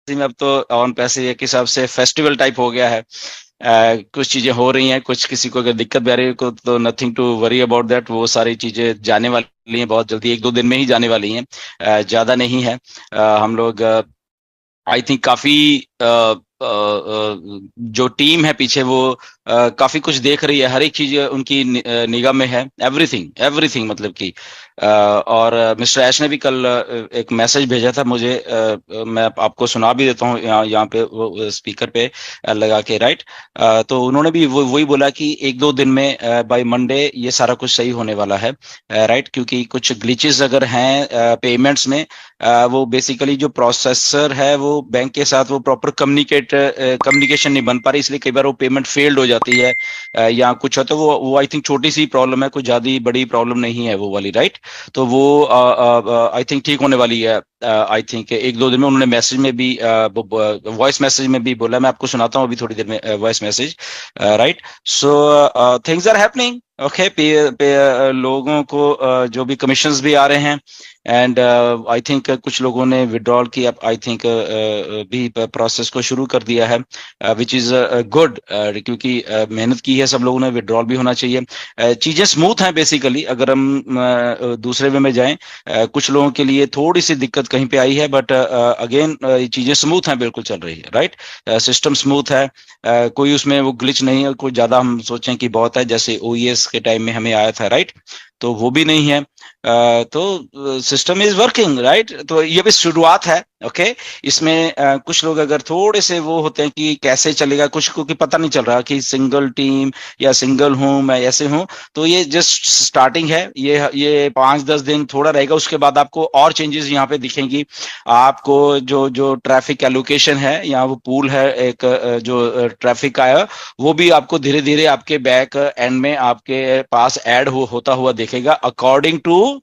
में अब तो ऑन पैसे के हिसाब से फेस्टिवल टाइप हो गया है। कुछ चीजें हो रही हैं, कुछ किसी को अगर दिक्कत भी आ रही है को तो nothing to worry about that. वो सारी चीजें जाने वाली हैं बहुत जल्दी, 1-2 दिन में ही जाने वाली हैं, ज्यादा नहीं है। हम लोग आई थिंक काफी जो टीम है पीछे वो काफी कुछ देख रही है, हर एक चीज उनकी निगाह में है, एवरीथिंग एवरीथिंग मतलब कि और मिस्टर ऐश ने भी कल एक मैसेज भेजा था मुझे, मैं आपको सुना भी देता हूँ यहाँ पे वो स्पीकर पे लगा के, राइट। तो उन्होंने भी वही बोला कि 1-2 दिन में बाय मंडे ये सारा कुछ सही होने वाला है, राइट। क्योंकि कुछ ग्लिचेस अगर हैं पेमेंट्स में, वो बेसिकली जो प्रोसेसर है वो बैंक के साथ वो प्रॉपर कम्युनिकेशन नहीं बन पा रही, इसलिए कई बार वो पेमेंट फेल्ड हो जाती है या कुछ होता है। वो आई थिंक छोटी सी प्रॉब्लम है, कोई ज्यादा बड़ी प्रॉब्लम नहीं है वो वाली, राइट। तो वो आई थिंक ठीक होने वाली है। आई थिंक 1-2 दिन में उन्होंने मैसेज में भी वॉइस मैसेज में भी बोला, मैं आपको सुनाता हूँ अभी थोड़ी देर में voice message, right. So things are happening, okay. लोगों को जो भी कमीशंस भी आ रहे हैं, एंड आई थिंक कुछ लोगों ने विड्रॉल की आई थिंक भी प्रोसेस को शुरू कर दिया है, विच इज गुड, क्योंकि मेहनत की है सब लोगों ने, विड्रॉल भी होना चाहिए। चीजें स्मूथ हैं बेसिकली, अगर हम दूसरे वे में जाएं। कुछ लोगों के लिए थोड़ी सी दिक्कत कहीं पे आई है, बट अगेन चीजें स्मूथ हैं, बिल्कुल चल रही है, राइट। सिस्टम स्मूथ है, कोई उसमें वो ग्लिच नहीं है, कोई ज्यादा हम सोचें कि बहुत है जैसे ओईएस के टाइम में हमें आया था, राइट। तो वो भी नहीं है। तो सिस्टम इज वर्किंग, राइट। तो ये भी शुरुआत है, ओके। इसमें कुछ लोग अगर थोड़े से वो होते हैं कि कैसे चलेगा, कुछ को कि पता नहीं चल रहा कि सिंगल टीम या सिंगल हूं मैं, ऐसे हूं। तो ये जस्ट स्टार्टिंग है, ये 5-10 दिन थोड़ा रहेगा, उसके बाद आपको और चेंजेस यहाँ पे दिखेंगी। आपको जो जो ट्रैफिक एलोकेशन है, यहाँ वो पूल है एक, जो ट्रैफिक का है, वो भी आपको धीरे धीरे आपके बैक एंड में आपके पास ऐड होता हुआ दिखेगा, according to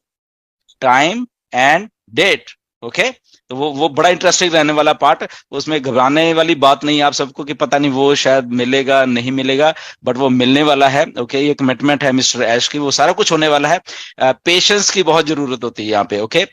time and date, okay. तो वो बड़ा इंटरेस्टिंग रहने वाला पार्ट। उसमें घबराने वाली बात नहीं है आप सबको कि पता नहीं वो शायद मिलेगा नहीं मिलेगा, बट वो मिलने वाला है, ओके। ये कमिटमेंट है मिस्टर ऐश की, वो सारा कुछ होने वाला है। पेशेंस की बहुत जरूरत होती है यहाँ पे, ओके।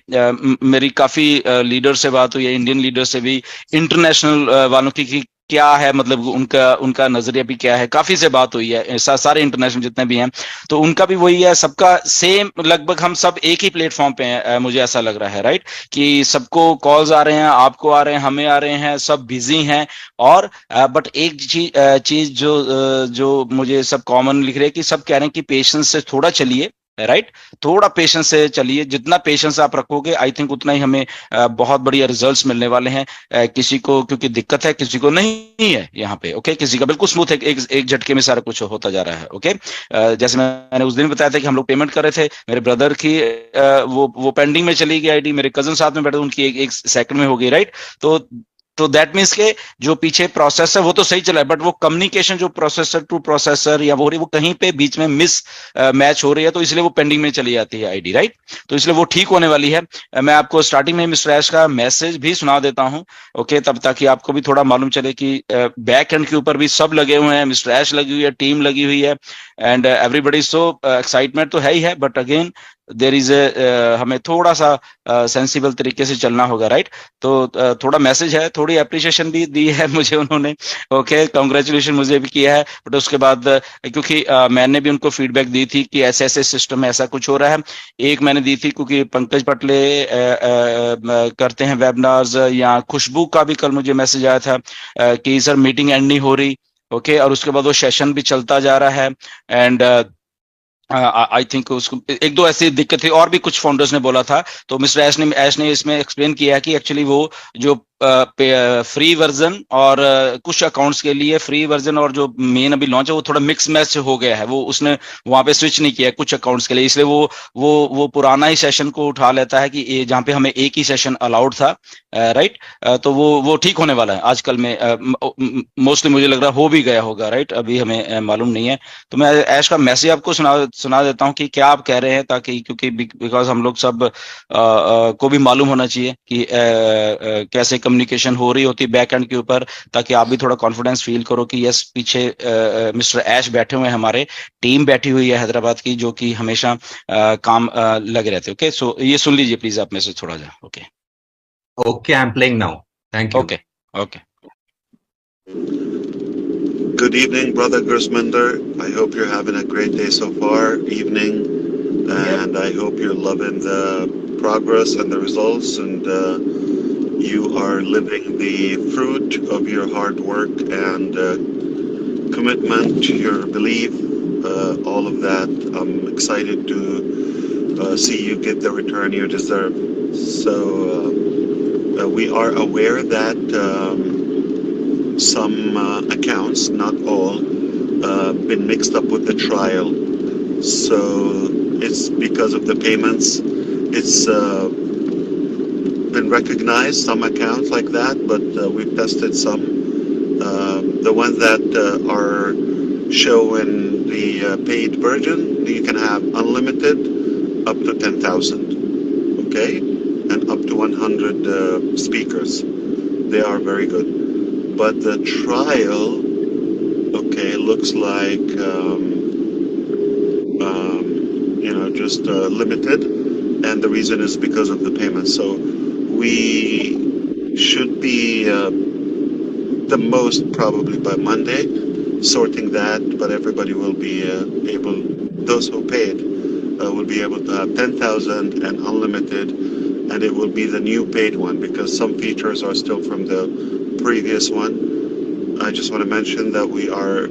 मेरी काफी लीडर से बात हुई है, इंडियन लीडर से भी, इंटरनेशनल वालों की कि क्या है, मतलब उनका उनका नजरिया भी क्या है, काफी से बात हुई है, सारे इंटरनेशनल जितने भी हैं। तो उनका भी वही है, सबका सेम, लगभग हम सब एक ही प्लेटफॉर्म पे हैं, मुझे ऐसा लग रहा है, राइट। कि सबको कॉल्स आ रहे हैं, आपको आ रहे हैं, हमें आ रहे हैं, सब बिजी हैं। और बट एक चीज जो मुझे सब कॉमन लिख रहे हैं कि सब कह रहे हैं कि पेशेंस से थोड़ा चलिए, राइट। थोड़ा पेशेंस से चलिए, जितना पेशेंस आप रखोगे आई थिंक उतना ही हमें बहुत बढ़िया रिजल्ट्स मिलने वाले हैं। किसी को क्योंकि दिक्कत है, किसी को नहीं है यहाँ पे, ओके। किसी का बिल्कुल स्मूथ है, एक झटके में सारा कुछ होता जा रहा है, ओके। जैसे मैंने उस दिन बताया था कि हम लोग पेमेंट कर रहे थे, मेरे ब्रदर की वो पेंडिंग में चली गई आईडी, मेरे कजन साथ में बैठे, उनकी एक सेकंड में हो गई, राइट। तो दैट मीन्स के जो पीछे प्रोसेस है वो तो सही चला है, बट वो कम्युनिकेशन जो प्रोसेसर टू प्रोसेसर या वो कहीं पे बीच में मिस मैच हो रही है, तो इसलिए वो पेंडिंग में चली जाती है आईडी, राइट। तो इसलिए वो ठीक होने वाली है। मैं आपको स्टार्टिंग में मिस्टर ऐश का मैसेज भी सुना देता हूं, ओके, तब ताकि आपको भी थोड़ा मालूम चले कि बैक एंड के ऊपर भी सब लगे हुए हैं, मिस्टर ऐश लगी हुई है, टीम लगी हुई है, एंड एवरीबडी। सो एक्साइटमेंट तो है ही है, but again there is a, हमें थोड़ा सा सेंसिबल तरीके से चलना होगा, राइट। तो थोड़ा मैसेज है, थोड़ी अप्रिशिएशन भी दी है मुझे उन्होंने, ओके, कॉन्ग्रेचुलेशन मुझे भी किया है। बट उसके बाद क्योंकि मैंने भी उनको फीडबैक दी थी कि ऐसे ऐसे सिस्टम में ऐसा कुछ हो रहा है। एक मैंने दी थी क्योंकि पंकज पटले करते हैं वेबिनार्स, या खुशबू का भी कल मुझे मैसेज आया था कि सर मीटिंग एंड नहीं हो रही, ओके। और उसके बाद वो सेशन भी चलता जा रहा है, एंड आई थिंक उसको 1-2 ऐसी दिक्कत थी, और भी कुछ फाउंडर्स ने बोला था। तो मिस्टर ऐश ने इसमें एक्सप्लेन किया है कि एक्चुअली वो जो फ्री वर्जन और कुछ अकाउंट्स के लिए फ्री वर्जन और जो मेन अभी लॉन्च है वो थोड़ा मिक्स मैच हो गया है, वो उसने वहां पे स्विच नहीं किया कुछ अकाउंट्स के लिए, इसलिए वो पुराना ही सेशन को उठा लेता है कि जहाँ पे हमें एक ही सेशन अलाउड था, राइट। तो वो ठीक होने वाला है आजकल में, मोस्टली मुझे लग रहा है हो भी गया होगा, राइट। अभी हमें मालूम नहीं है। तो मैं ऐश का मैसेज आपको सुना देता हूँ कि क्या आप कह रहे हैं, ताकि क्योंकि बिकॉज हम लोग सब को भी मालूम होना चाहिए कि कैसे कम्युनिकेशन हो रही होती है बैक एंड के ऊपर, ताकि आप भी थोड़ा कॉन्फिडेंस फील करो कि यस पीछे मिस्टर ऐश बैठे हुए हैं, हमारे टीम बैठी हुई है हैदराबाद की, जो कि हमेशा काम लगे रहते हैं, ओके। सो ये सुन लीजिए प्लीज आप मैसेज थोड़ा सा, okay. Okay, I'm playing now. Thank you. Okay. Okay. Good evening, Brother Gersminder. I hope you're having a great day so far, evening, and I hope you're loving the progress and the results, and you are living the fruit of your hard work and commitment, your belief, all of that. I'm excited to see you get the return you deserve. So we are aware that some accounts, not all, been mixed up with the trial. So it's because of the payments. It's been recognized, some accounts like that, but we've tested some. The ones that are showing the paid version, you can have unlimited up to 10,000, okay? And up to 100 speakers. They are very good. But the trial, okay, looks like just limited, and the reason is because of the payment. So we should be the most probably by Monday sorting that, but everybody will be able, those who paid will be able to have 10,000 and unlimited, and it will be the new paid one because some features are still from the previous one. I just want to mention that we are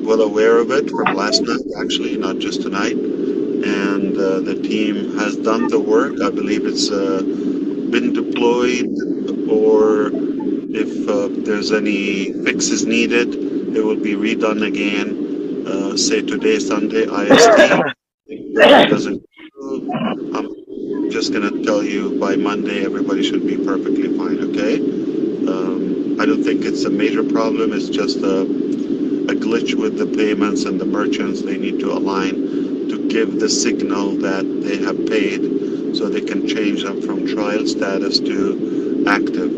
well aware of it from last night, actually, not just tonight. And the team has done the work. I believe it's been deployed, or if there's any fixes needed, it will be redone again. Say today, Sunday, IST. If it doesn't, I'm just gonna tell you by Monday, everybody should be perfectly fine. Okay. I don't think it's a major problem. It's just a glitch with the payments and the merchants. They need to align to give the signal that they have paid so they can change them from trial status to active.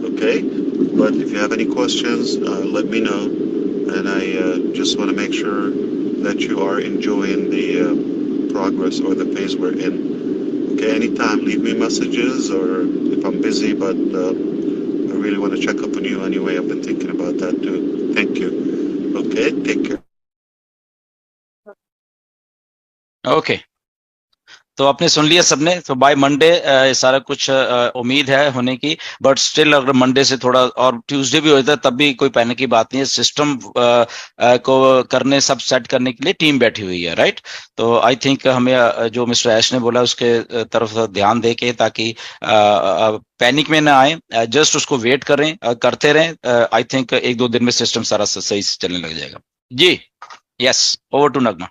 Okay? But if you have any questions, let me know. And I just want to make sure that you are enjoying the progress or the phase we're in. Okay, anytime, leave me messages or if I'm busy, but I really want to check up on you anyway. I've been thinking about that too. Thank you. Okay, take care. Okay, तो आपने सुन लिया सबने। तो by Monday सारा कुछ उम्मीद है होने की, बट स्टिल अगर मंडे से थोड़ा और ट्यूसडे भी होता है तब भी कोई पैनिक की बात नहीं है। सिस्टम को करने, सब सेट करने के लिए टीम बैठी हुई है, राइट। तो आई थिंक हमें जो मिस्टर ऐश ने बोला उसके तरफ ध्यान दे के, ताकि पैनिक में ना आए, जस्ट उसको वेट करें, करते रहें। आई थिंक एक दो दिन में सिस्टम सारा सही से चलने लग जाएगा। जी, yes, over to Nagma.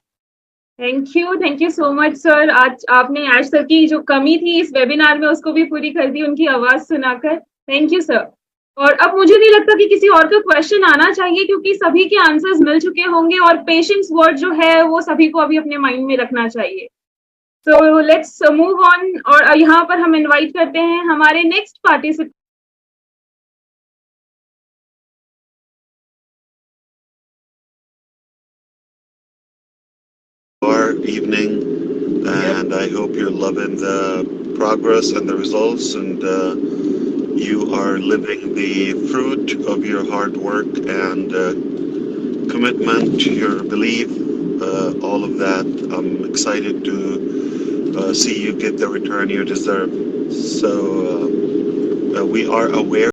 Thank you so much sir. आज आपने ऐश सर की जो कमी थी इस वेबिनार में उसको भी पूरी कर दी उनकी आवाज सुनाकर। Thank you sir. और अब मुझे नहीं लगता कि किसी और का क्वेश्चन आना चाहिए क्योंकि सभी के आंसर्स मिल चुके होंगे और पेशेंस वर्ड जो है वो सभी को अभी अपने माइंड में रखना चाहिए। So let's move on. और यहाँ पर हम इनवाइट करते हैं हमारे next participant. Evening, and I hope you're loving the progress and the results, and you are living the fruit of your hard work and commitment, your belief, all of that. I'm excited to see you get the return you deserve. So we are aware.